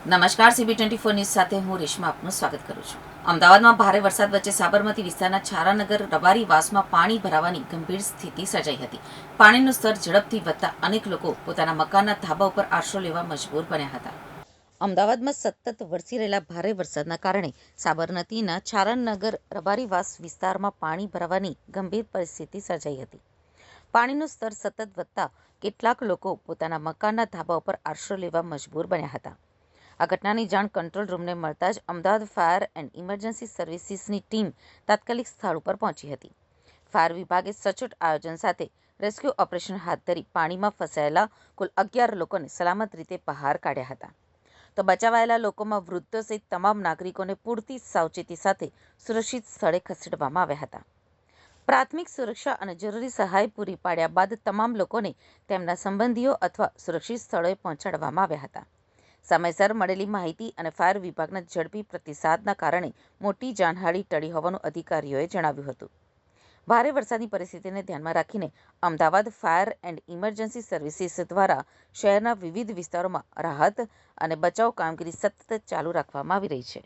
નમસ્કાર, CB24 news સાથે હું રેશમા આપનું સ્વાગત કરું છું. અમદાવાદમાં ભારે વરસાદ વચ્ચે સાબરમતી વિસ્તારના છારાનગર રબારી વાસમાં પાણી ભરાવાની ગંભીર સ્થિતિ સર્જાઈ હતી. પાણીનું સ્તર ઝડપથી વધતા અનેક લોકો પોતાના મકાનના ધાબા ઉપર આશરો લેવા મજબૂર બન્યા હતા. અમદાવાદમાં સતત વરસી રહેલા ભારે વરસાદના કારણે સાબરમતીના છારાનગર રબારીવાસ વિસ્તારમાં પાણી ભરાવાની ગંભીર પરિસ્થિતિ સર્જાઈ હતી. પાણીનું સ્તર સતત વધતા કેટલાક લોકો પોતાના મકાનના ધાબા ઉપર આશરો લેવા મજબૂર બન્યા હતા. આ ઘટનાની જાણ કંટ્રોલ રૂમને મળતા જ અમદાવાદ ફાયર એન્ડ ઇમરજન્સી સર્વિસીસની ટીમ તાત્કાલિક સ્થળ ઉપર પહોંચી હતી. ફાયર વિભાગે સચોટ આયોજન સાથે રેસ્ક્યુ ઓપરેશન હાથ ધરી પાણીમાં ફસાયેલા કુલ 11 લોકોને સલામત રીતે બહાર કાઢ્યા હતા. તો બચાવાયેલા લોકોમાં વૃદ્ધો સહિત તમામ નાગરિકોને પૂરતી સાવચેતી સાથે સુરક્ષિત સ્થળે ખસેડવામાં આવ્યા હતા. પ્રાથમિક સુરક્ષા અને જરૂરી સહાય પૂરી પાડ્યા બાદ તમામ લોકોને તેમના સંબંધીઓ અથવા સુરક્ષિત સ્થળોએ પહોંચાડવામાં આવ્યા હતા. સમયસર મળેલી માહિતી અને ફાયર વિભાગના ઝડપી પ્રતિસાદના કારણે મોટી જાનહાનિ ટળી હોવાનું અધિકારીઓએ જણાવ્યું હતું. ભારે વરસાદની પરિસ્થિતિને ધ્યાનમાં રાખીને Ahmedabad fire and emergency services દ્વારા શહેરના વિવિધ વિસ્તારોમાં રાહત અને બચાવ કામગીરી સતત ચાલુ રાખવામાં આવી રહી છે.